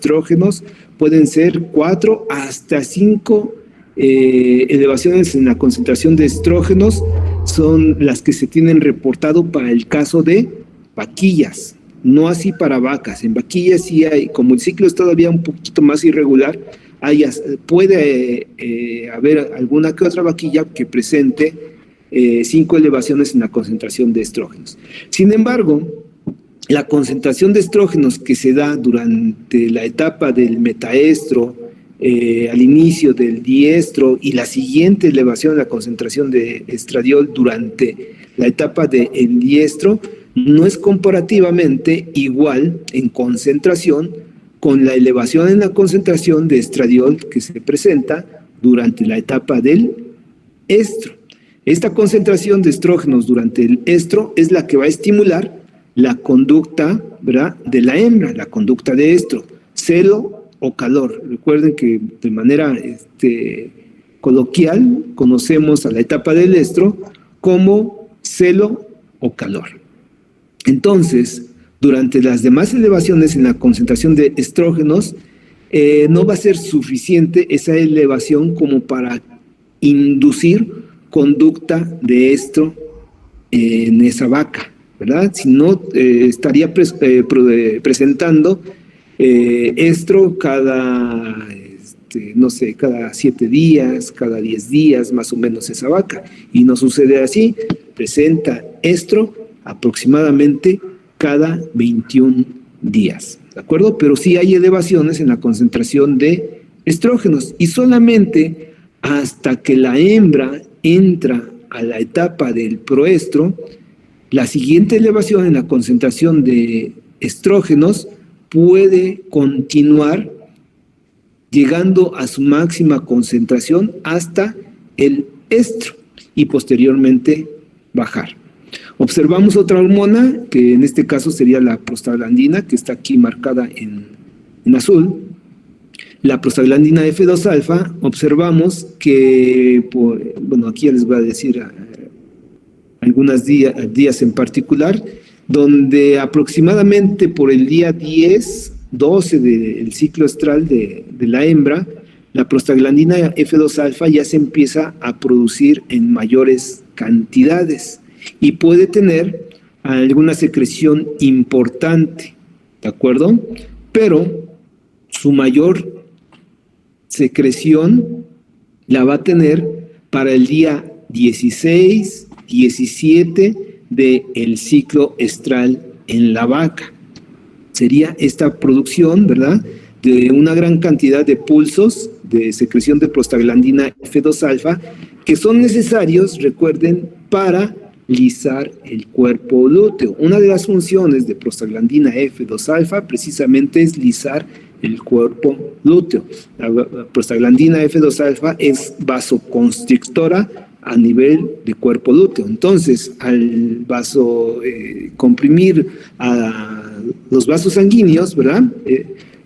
estrógenos pueden ser 4 hasta 5 elevaciones en la concentración de estrógenos, son las que se tienen reportado para el caso de vaquillas, no así para vacas. En vaquillas sí hay, como el ciclo es todavía un poquito más irregular, puede haber alguna que otra vaquilla que presente 5 elevaciones en la concentración de estrógenos. Sin embargo, la concentración de estrógenos que se da durante la etapa del metaestro, al inicio del diestro y la siguiente elevación de la concentración de estradiol durante la etapa del diestro, no es comparativamente igual en concentración con la elevación en la concentración de estradiol que se presenta durante la etapa del estro. Esta concentración de estrógenos durante el estro es la que va a estimular la conducta, ¿verdad?, de la hembra, la conducta de estro, celo o calor. Recuerden que de manera coloquial conocemos a la etapa del estro como celo o calor. Entonces, durante las demás elevaciones en la concentración de estrógenos, no va a ser suficiente esa elevación como para inducir conducta de estro en esa vaca, ¿verdad? Si no, estaría presentando estro cada, no sé, cada 7 días, cada 10 días, más o menos esa vaca. Y no sucede así, presenta estro aproximadamente cada 21 días, ¿de acuerdo? Pero sí hay elevaciones en la concentración de estrógenos y solamente hasta que la hembra entra a la etapa del proestro, la siguiente elevación en la concentración de estrógenos puede continuar llegando a su máxima concentración hasta el estro y posteriormente bajar. Observamos otra hormona, que en este caso sería la prostaglandina, que está aquí marcada en azul. La prostaglandina F2-alfa, observamos que, bueno, aquí ya les voy a decir algunos días en particular, donde aproximadamente por el día 10, 12 del ciclo estral de la hembra, la prostaglandina F2-alfa ya se empieza a producir en mayores cantidades y puede tener alguna secreción importante, ¿de acuerdo? Pero su mayor secreción la va a tener para el día 16, 17 del ciclo estral en la vaca. Sería esta producción, ¿verdad?, de una gran cantidad de pulsos de secreción de prostaglandina F2-alfa que son necesarios, recuerden, para lisar el cuerpo lúteo. Una de las funciones de prostaglandina F2-alfa precisamente es lisar el cuerpo lúteo. La prostaglandina F2-alfa es vasoconstrictora a nivel de cuerpo lúteo. Entonces, al comprimir a los vasos sanguíneos, ¿verdad?,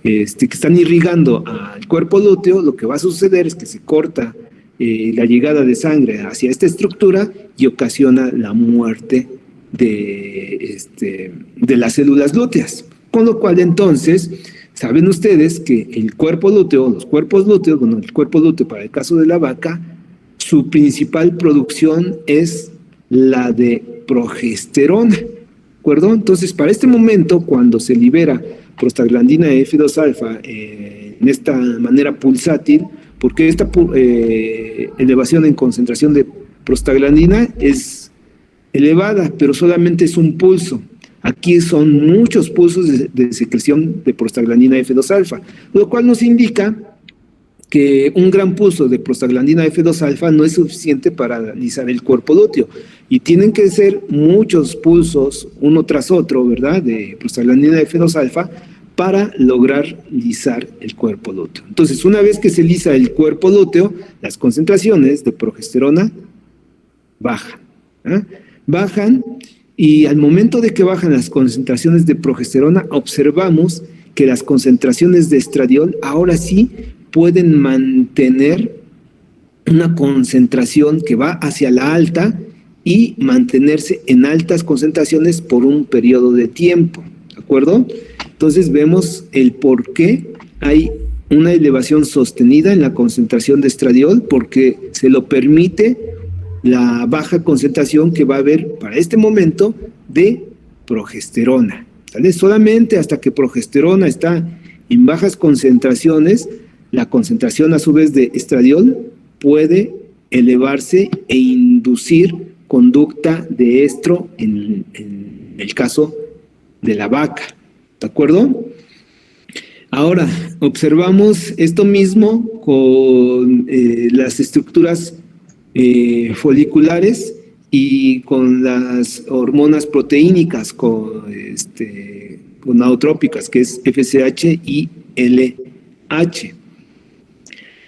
que están irrigando al cuerpo lúteo, lo que va a suceder es que se corta la llegada de sangre hacia esta estructura y ocasiona la muerte de las células lúteas. Con lo cual, entonces, saben ustedes que el cuerpo lúteo, los cuerpos lúteos, bueno, el cuerpo lúteo para el caso de la vaca, su principal producción es la de progesterona, ¿de acuerdo? Entonces, para este momento, cuando se libera prostaglandina F2-alfa en esta manera pulsátil, porque esta elevación en concentración de prostaglandina es elevada, pero solamente es un pulso. Aquí son muchos pulsos de secreción de prostaglandina F2-alfa, lo cual nos indica que un gran pulso de prostaglandina F2-alfa no es suficiente para lisar el cuerpo lúteo, y tienen que ser muchos pulsos, uno tras otro, ¿verdad?, de prostaglandina F2-alfa, para lograr lisar el cuerpo lúteo. Entonces, una vez que se lisa el cuerpo lúteo, las concentraciones de progesterona bajan, ¿eh? Bajan, y al momento de que bajan las concentraciones de progesterona, observamos que las concentraciones de estradiol ahora sí pueden mantener una concentración que va hacia la alta y mantenerse en altas concentraciones por un periodo de tiempo, ¿de acuerdo? Entonces vemos el por qué hay una elevación sostenida en la concentración de estradiol porque se lo permite la baja concentración que va a haber para este momento de progesterona, ¿sale? Solamente hasta que progesterona está en bajas concentraciones, la concentración a su vez de estradiol puede elevarse e inducir conducta de estro en el caso de la vaca, ¿de acuerdo? Ahora, observamos esto mismo con las estructuras foliculares y con las hormonas proteínicas gonadotrópicas, que es FSH y LH.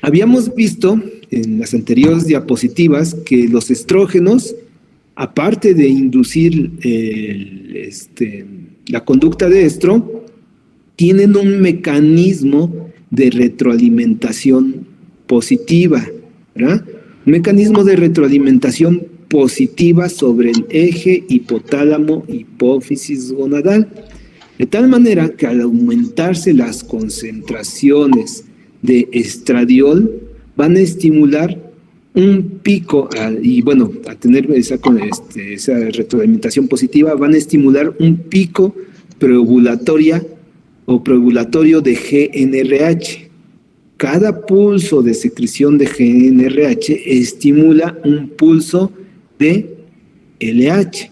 Habíamos visto en las anteriores diapositivas que los estrógenos, aparte de inducir la conducta de estro, tienen un mecanismo de retroalimentación positiva, ¿verdad? Un mecanismo de retroalimentación positiva sobre el eje hipotálamo-hipófisis gonadal, de tal manera que al aumentarse las concentraciones de estradiol van a estimular un pico, y bueno, a tener esa retroalimentación positiva, van a estimular un pico preovulatorio de GnRH. Cada pulso de secreción de GnRH estimula un pulso de LH.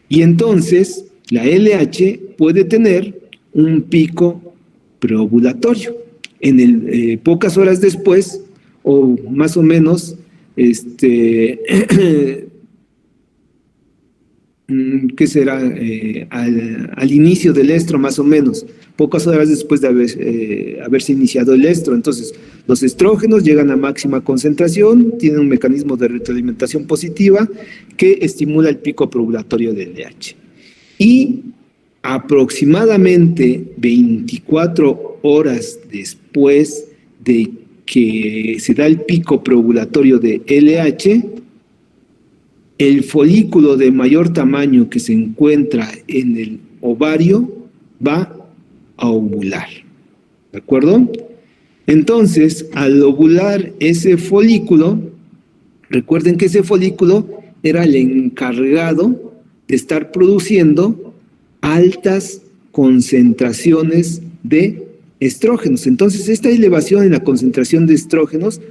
Y entonces la LH puede tener un pico preovulatorio. Pocas horas después, o más o menos, ¿qué será? Al inicio del estro, más o menos, pocas horas después de haberse iniciado el estro. Entonces, los estrógenos llegan a máxima concentración, tienen un mecanismo de retroalimentación positiva que estimula el pico preovulatorio del LH. Y aproximadamente 24 horas después de que se da el pico preovulatorio de LH, el folículo de mayor tamaño que se encuentra en el ovario va a ovular, ¿de acuerdo? Entonces, al ovular ese folículo, recuerden que ese folículo era el encargado de estar produciendo altas concentraciones de estrógenos. Entonces, esta elevación en la concentración de estrógenos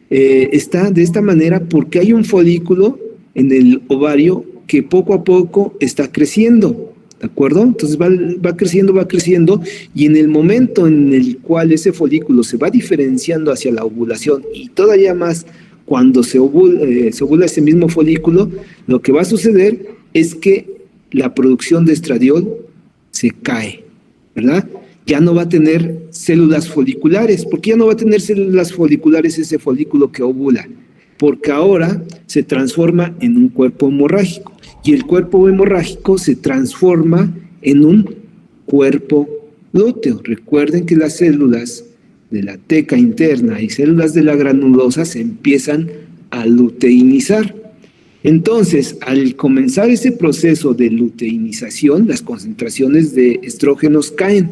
está de esta manera porque hay un folículo en el ovario que poco a poco está creciendo, ¿de acuerdo? Entonces va creciendo, y en el momento en el cual ese folículo se va diferenciando hacia la ovulación, y todavía más cuando se ovula ese mismo folículo, lo que va a suceder es que la producción de estradiol se cae, ¿verdad? Ya no va a tener células foliculares. ¿Por qué ya no va a tener células foliculares ese folículo que ovula? Porque ahora se transforma en un cuerpo hemorrágico, y el cuerpo hemorrágico se transforma en un cuerpo lúteo. Recuerden que las células de la teca interna y células de la granulosa se empiezan a luteinizar. Entonces, al comenzar ese proceso de luteinización, las concentraciones de estrógenos caen.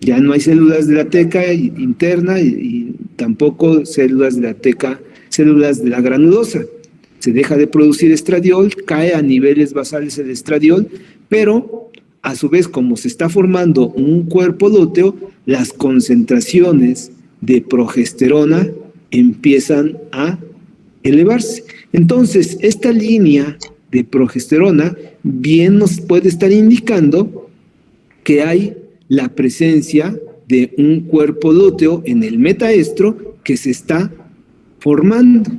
Ya no hay células de la teca interna y tampoco células de la granulosa. Se deja de producir estradiol, cae a niveles basales el estradiol, pero a su vez, como se está formando un cuerpo lúteo, las concentraciones de progesterona empiezan a elevarse. Entonces, esta línea de progesterona bien nos puede estar indicando que hay la presencia de un cuerpo lúteo en el metaestro que se está formando.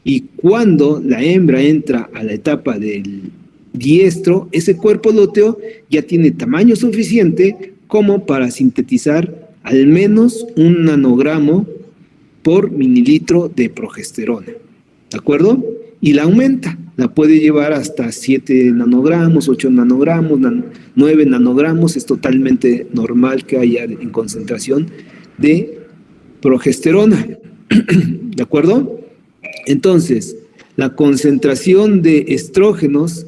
Y cuando la hembra entra a la etapa del diestro, ese cuerpo lúteo ya tiene tamaño suficiente como para sintetizar al menos 1 nanogramo por mililitro de progesterona, ¿de acuerdo? Y la aumenta, la puede llevar hasta 7 nanogramos, 8 nanogramos, 9 nanogramos. Es totalmente normal que haya en concentración de progesterona, ¿de acuerdo? Entonces, la concentración de estrógenos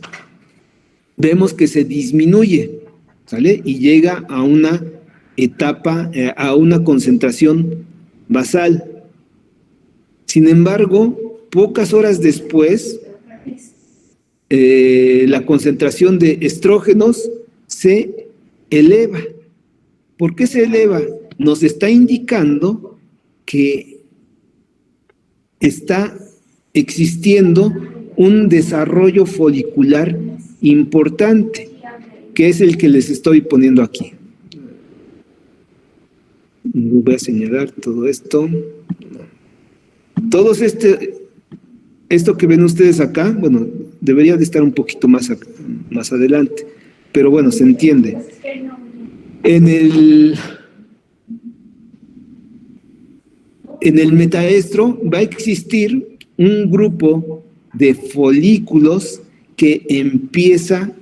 vemos que se disminuye, ¿sale? Y llega a una etapa, a una concentración basal. Sin embargo, pocas horas después, la concentración de estrógenos se eleva. ¿Por qué se eleva? Nos está indicando que está existiendo un desarrollo folicular importante, que es el que les estoy poniendo aquí. Voy a señalar todo esto. Todo esto que ven ustedes acá, bueno, debería de estar un poquito más adelante, pero bueno, se entiende. En el metaestro va a existir un grupo de folículos que empieza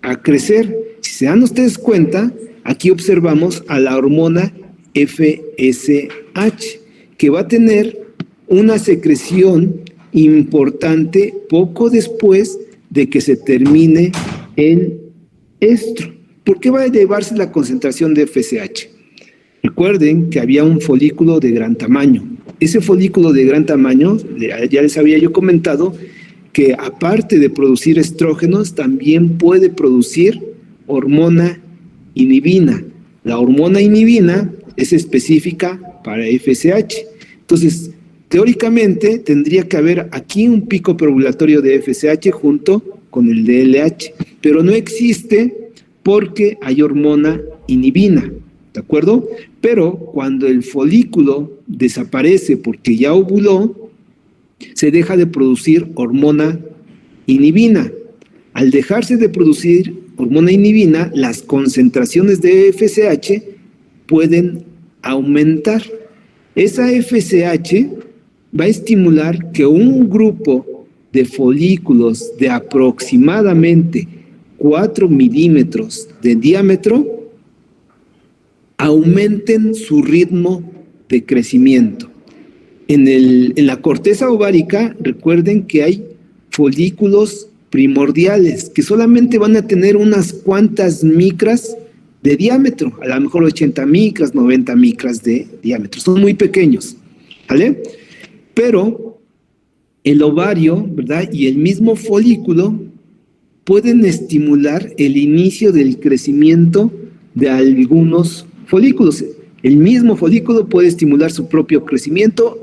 a crecer. Si se dan ustedes cuenta, aquí observamos a la hormona FSH, que va a tener una secreción importante poco después de que se termine el estro. ¿Por qué va a elevarse la concentración de FSH? Recuerden que había un folículo de gran tamaño. Ese folículo de gran tamaño, ya les había yo comentado, que aparte de producir estrógenos, también puede producir hormona inhibina. La hormona inhibina es específica para FSH. Entonces, teóricamente, tendría que haber aquí un pico preovulatorio de FSH junto con el DLH, pero no existe porque hay hormona inhibina, ¿de acuerdo? Pero cuando el folículo desaparece porque ya ovuló, se deja de producir hormona inhibina. Al dejarse de producir hormona inhibina, las concentraciones de FSH pueden aumentar. Esa FSH va a estimular que un grupo de folículos de aproximadamente 4 milímetros de diámetro aumenten su ritmo de crecimiento. En la corteza ovárica, recuerden que hay folículos primordiales que solamente van a tener unas cuantas micras de diámetro, a lo mejor 80 micras, 90 micras de diámetro, son muy pequeños, ¿vale? Pero el ovario, ¿verdad? Y el mismo folículo pueden estimular el inicio del crecimiento de algunos folículos. El mismo folículo puede estimular su propio crecimiento.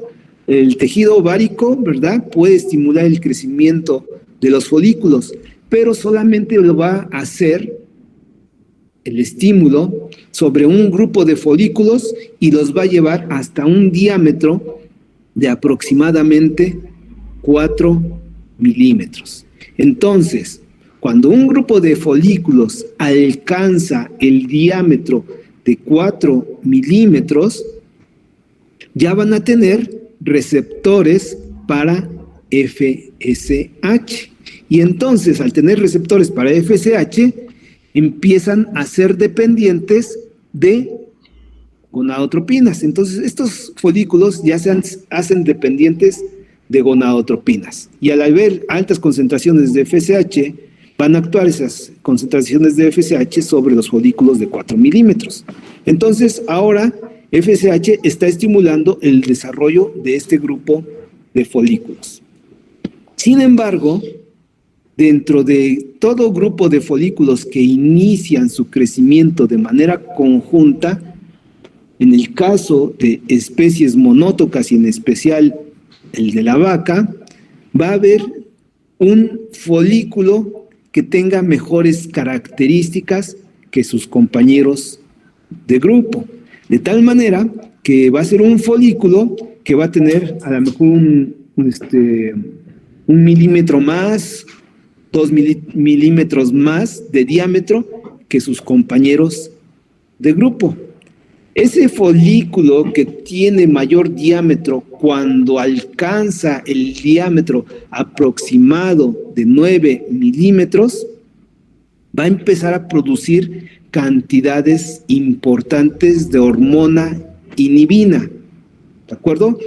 El tejido ovárico, ¿verdad?, puede estimular el crecimiento de los folículos, pero solamente lo va a hacer el estímulo sobre un grupo de folículos y los va a llevar hasta un diámetro de aproximadamente 4 milímetros. Entonces, cuando un grupo de folículos alcanza el diámetro de 4 milímetros, ya van a tener receptores para FSH. Y entonces, al tener receptores para FSH, empiezan a ser dependientes de gonadotropinas. Entonces, estos folículos ya se hacen dependientes de gonadotropinas. Y al haber altas concentraciones de FSH, van a actuar esas concentraciones de FSH sobre los folículos de 4 milímetros. Entonces, ahora FSH está estimulando el desarrollo de este grupo de folículos. Sin embargo, dentro de todo grupo de folículos que inician su crecimiento de manera conjunta, en el caso de especies monótocas y en especial el de la vaca, va a haber un folículo que tenga mejores características que sus compañeros de grupo. De tal manera que va a ser un folículo que va a tener a lo mejor un milímetro más, 2 milímetros más de diámetro que sus compañeros de grupo. Ese folículo que tiene mayor diámetro, cuando alcanza el diámetro aproximado de 9 milímetros, va a empezar a producir cantidades importantes de hormona inhibina, ¿de acuerdo?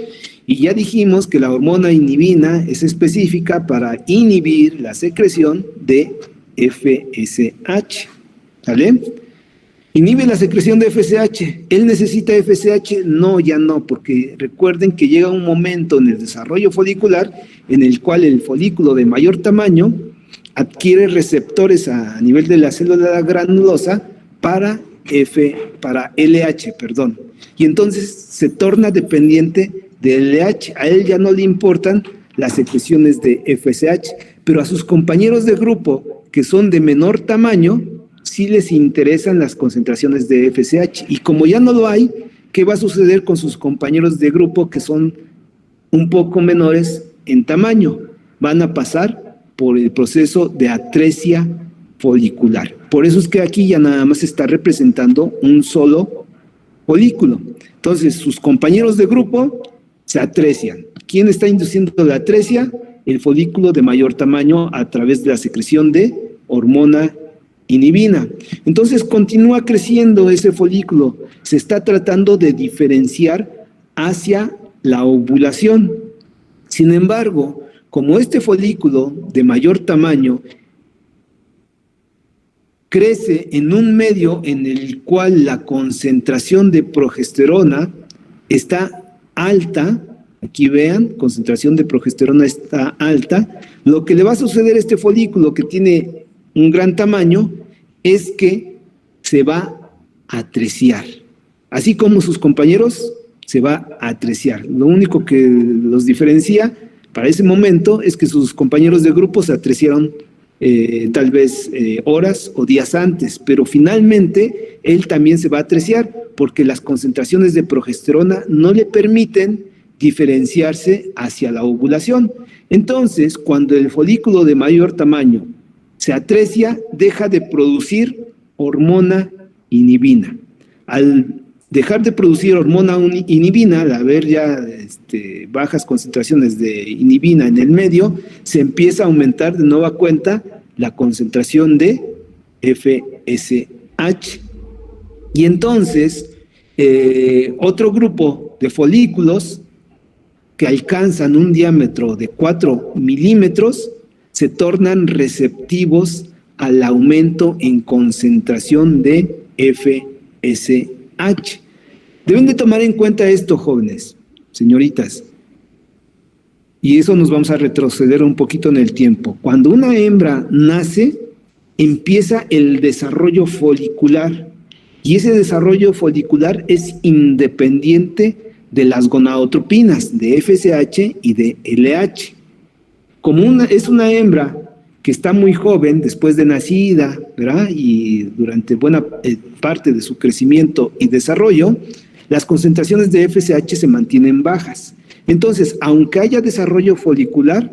Y ya dijimos que la hormona inhibina es específica para inhibir la secreción de FSH, ¿vale? ¿Inhibe la secreción de FSH? ¿Él necesita FSH? No, ya no, porque recuerden que llega un momento en el desarrollo folicular en el cual el folículo de mayor tamaño adquiere receptores a nivel de la célula granulosa para LH, perdón. Y entonces se torna dependiente de LH. A él ya no le importan las secreciones de FSH, pero a sus compañeros de grupo que son de menor tamaño, sí les interesan las concentraciones de FSH. Y como ya no lo hay, ¿qué va a suceder con sus compañeros de grupo que son un poco menores en tamaño? Van a pasar por el proceso de atresia folicular. Por eso es que aquí ya nada más se está representando un solo folículo. Entonces, sus compañeros de grupo se atresian. ¿Quién está induciendo la atresia? El folículo de mayor tamaño a través de la secreción de hormona inhibina. Entonces continúa creciendo ese folículo, se está tratando de diferenciar hacia la ovulación. Sin embargo, como este folículo de mayor tamaño crece en un medio en el cual la concentración de progesterona está alta, aquí vean, concentración de progesterona está alta, lo que le va a suceder a este folículo que tiene un gran tamaño es que se va a atresiar. Así como sus compañeros, se va a atresiar. Lo único que los diferencia para ese momento es que sus compañeros de grupo se atresiaron tal vez horas o días antes, pero finalmente él también se va a atresiar porque las concentraciones de progesterona no le permiten diferenciarse hacia la ovulación. Entonces, cuando el folículo de mayor tamaño se atresia, deja de producir hormona inhibina. Al dejar de producir hormona inhibina, al haber ya bajas concentraciones de inhibina en el medio, se empieza a aumentar de nueva cuenta la concentración de FSH. Y entonces, otro grupo de folículos que alcanzan un diámetro de 4 milímetros se tornan receptivos al aumento en concentración de FSH. Deben de tomar en cuenta esto, jóvenes, señoritas, y eso nos vamos a retroceder un poquito en el tiempo. Cuando una hembra nace, empieza el desarrollo folicular, y ese desarrollo folicular es independiente de las gonadotropinas, de FSH y de LH. Como es una hembra que está muy joven, después de nacida, ¿verdad? Y durante buena parte de su crecimiento y desarrollo, las concentraciones de FSH se mantienen bajas. Entonces, aunque haya desarrollo folicular,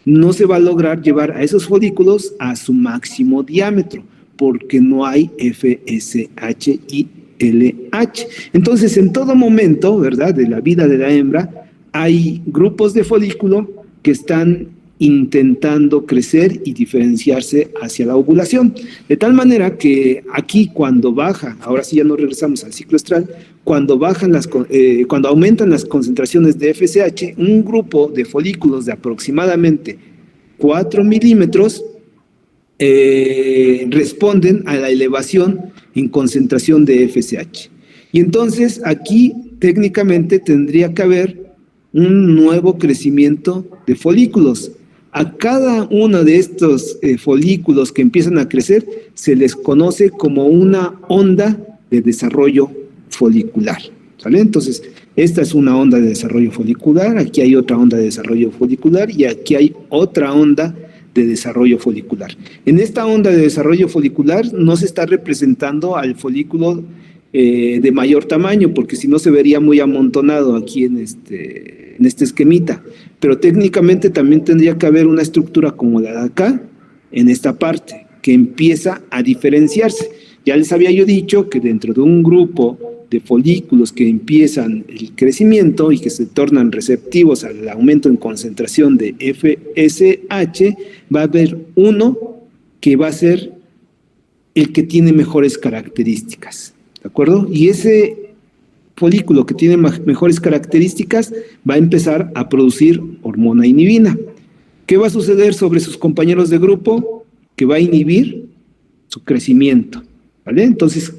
no se va a lograr llevar a esos folículos a su máximo diámetro, porque no hay FSH y LH. Entonces, en todo momento, ¿verdad?, de la vida de la hembra, hay grupos de folículo que están intentando crecer y diferenciarse hacia la ovulación. De tal manera que aquí cuando baja, ahora sí ya no regresamos al ciclo estral, cuando aumentan las concentraciones de FSH, un grupo de folículos de aproximadamente 4 milímetros responden a la elevación en concentración de FSH. Y entonces aquí técnicamente tendría que haber un nuevo crecimiento de folículos. A cada uno de estos folículos que empiezan a crecer se les conoce como una onda de desarrollo folicular, ¿sale? Entonces, esta es una onda de desarrollo folicular, aquí hay otra onda de desarrollo folicular y aquí hay otra onda de desarrollo folicular. En esta onda de desarrollo folicular no se está representando al folículo de mayor tamaño, porque si no se vería muy amontonado aquí en este esquemita, pero técnicamente también tendría que haber una estructura como la de acá, en esta parte, que empieza a diferenciarse. Ya les había yo dicho que dentro de un grupo de folículos que empiezan el crecimiento y que se tornan receptivos al aumento en concentración de FSH, va a haber uno que va a ser el que tiene mejores características, ¿de acuerdo? Y ese folículo que tiene mejores características va a empezar a producir hormona inhibina. ¿Qué va a suceder sobre sus compañeros de grupo? Que va a inhibir su crecimiento, ¿vale? Entonces,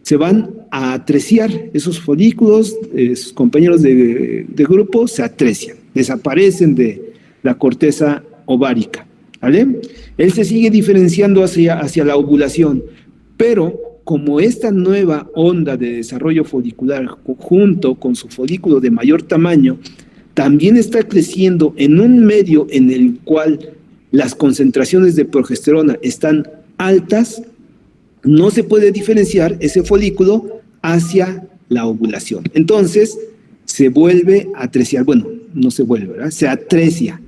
se van a atreciar esos folículos, sus compañeros de grupo se atrecian, desaparecen de la corteza ovárica, ¿vale? Él se sigue diferenciando hacia la ovulación, pero como esta nueva onda de desarrollo folicular junto con su folículo de mayor tamaño, también está creciendo en un medio en el cual las concentraciones de progesterona están altas, no se puede diferenciar ese folículo hacia la ovulación. Entonces, se vuelve a atreciar, bueno, no se vuelve, ¿verdad? Se atrecia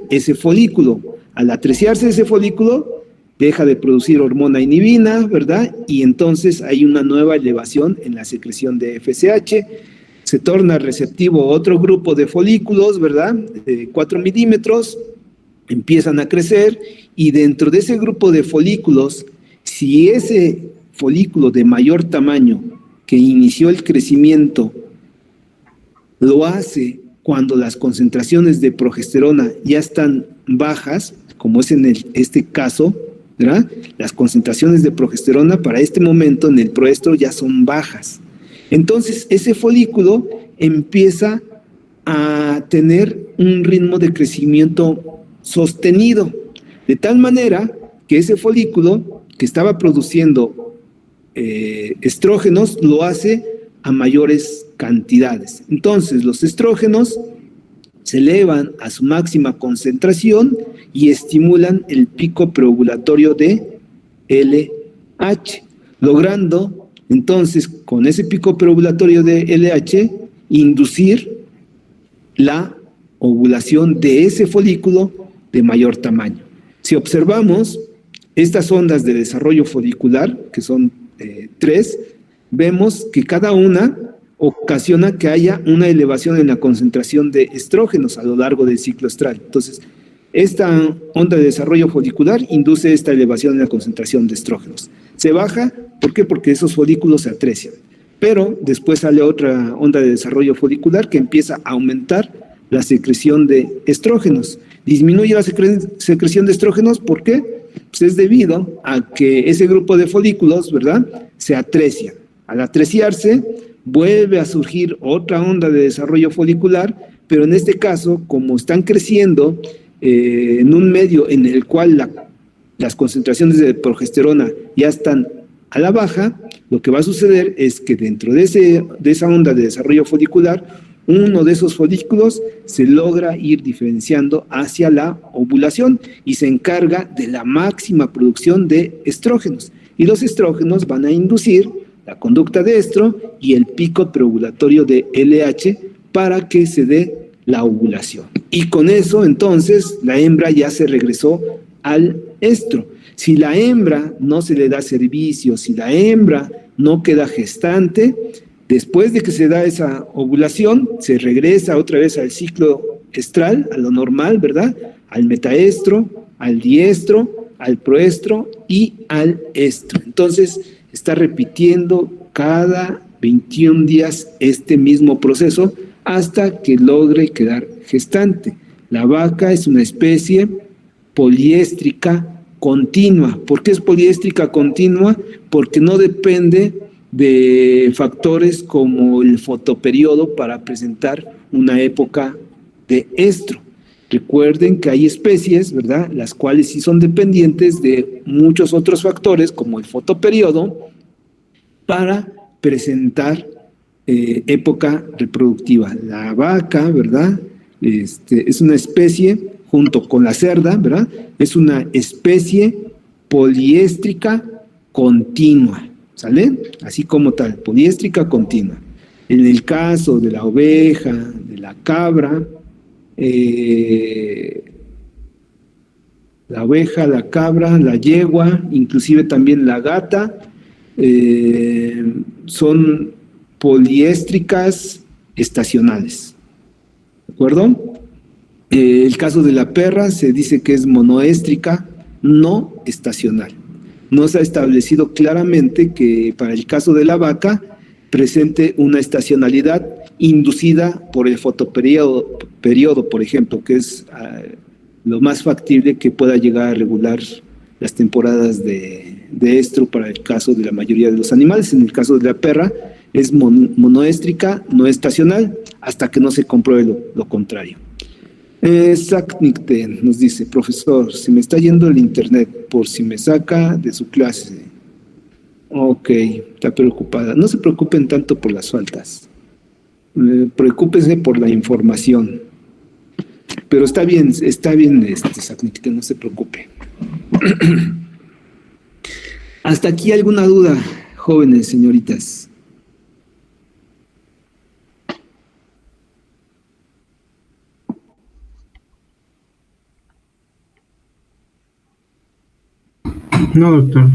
ese folículo. Al atreciarse ese folículo, deja de producir hormona inhibina, ¿verdad? Y entonces hay una nueva elevación en la secreción de FSH, se torna receptivo otro grupo de folículos, ¿verdad? De 4 milímetros, empiezan a crecer y dentro de ese grupo de folículos, si ese folículo de mayor tamaño que inició el crecimiento lo hace cuando las concentraciones de progesterona ya están bajas, como es en este caso, ¿verdad? Las concentraciones de progesterona para este momento en el proestro ya son bajas. Entonces, ese folículo empieza a tener un ritmo de crecimiento sostenido, de tal manera que ese folículo que estaba produciendo estrógenos lo hace a mayores cantidades. Entonces, los estrógenos se elevan a su máxima concentración y estimulan el pico preovulatorio de LH, logrando entonces con ese pico preovulatorio de LH inducir la ovulación de ese folículo de mayor tamaño. Si observamos estas ondas de desarrollo folicular, que son 3, vemos que cada una ocasiona que haya una elevación en la concentración de estrógenos a lo largo del ciclo estral. Entonces, esta onda de desarrollo folicular induce esta elevación en la concentración de estrógenos. Se baja, ¿por qué? Porque esos folículos se atrecian. Pero después sale otra onda de desarrollo folicular que empieza a aumentar la secreción de estrógenos. Disminuye la secreción de estrógenos, ¿por qué? Pues es debido a que ese grupo de folículos, ¿verdad?, se atrecian. Al atreciarse, vuelve a surgir otra onda de desarrollo folicular, pero en este caso, como están creciendo en un medio en el cual las concentraciones de progesterona ya están a la baja, lo que va a suceder es que dentro de esa onda de desarrollo folicular, uno de esos folículos se logra ir diferenciando hacia la ovulación y se encarga de la máxima producción de estrógenos. Y los estrógenos van a inducir la conducta de estro y el pico preovulatorio de LH para que se dé la ovulación. Y con eso, entonces, la hembra ya se regresó al estro. Si la hembra no se le da servicio, si la hembra no queda gestante, después de que se da esa ovulación, se regresa otra vez al ciclo estral, a lo normal, ¿verdad? Al metaestro, al diestro, al proestro y al estro. Entonces, está repitiendo cada 21 días este mismo proceso hasta que logre quedar gestante. La vaca es una especie poliéstrica continua. ¿Por qué es poliéstrica continua? Porque no depende de factores como el fotoperiodo para presentar una época de estro. Recuerden que hay especies, ¿verdad?, las cuales sí son dependientes de muchos otros factores como el fotoperiodo para presentar época reproductiva. La vaca, ¿verdad?, es una especie, junto con la cerda, ¿verdad?, es una especie poliéstrica continua, ¿sale? Así como tal, poliéstrica continua. En el caso de la oveja, de la cabra, la oveja, la cabra, la yegua, inclusive también la gata, son poliéstricas estacionales, ¿de acuerdo? El caso de la perra se dice que es monoéstrica no estacional. No se ha establecido claramente que para el caso de la vaca presente una estacionalidad inducida por el fotoperiodo, por ejemplo, que es lo más factible que pueda llegar a regular las temporadas de de estro para el caso de la mayoría de los animales. En el caso de la perra es monoéstrica, no estacional, hasta que no se compruebe lo contrario. Saknikte nos dice, profesor, se me está yendo el internet por si me saca de su clase. Ok, está preocupada. No se preocupen tanto por las faltas. Preocúpense por la información. Pero está bien, Saknikte, no se preocupe. ¿Hasta aquí alguna duda, jóvenes, señoritas? No, doctor.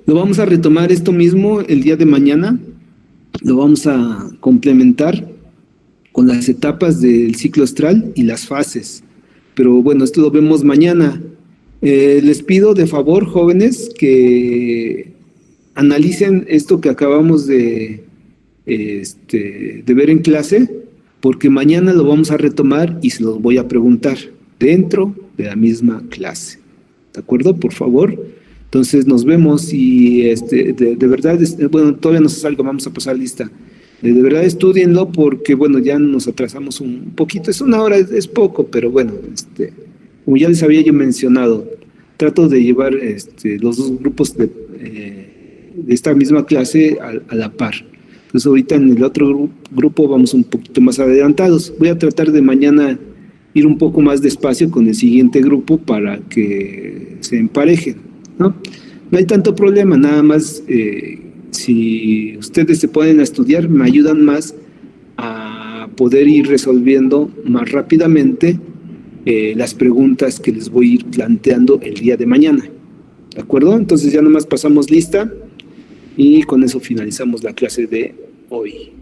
Lo vamos a retomar esto mismo el día de mañana. Lo vamos a complementar con las etapas del ciclo astral y las fases. Pero bueno, esto lo vemos mañana. Les pido de favor, jóvenes, que analicen esto que acabamos de ver en clase, porque mañana lo vamos a retomar y se los voy a preguntar dentro de la misma clase. ¿De acuerdo? Por favor. Entonces nos vemos y de verdad, bueno, todavía no se salga, vamos a pasar lista. De verdad estudienlo porque, bueno, ya nos atrasamos un poquito. Es una hora, es poco, pero bueno, como ya les había yo mencionado, trato de llevar los dos grupos de esta misma clase a la par. Entonces ahorita en el otro grupo vamos un poquito más adelantados. Voy a tratar de mañana ir un poco más despacio con el siguiente grupo para que se emparejen, ¿no? No hay tanto problema, nada más si ustedes se ponen a estudiar, me ayudan más a poder ir resolviendo más rápidamente las preguntas que les voy a ir planteando el día de mañana. ¿De acuerdo? Entonces ya nomás pasamos lista y con eso finalizamos la clase de hoy.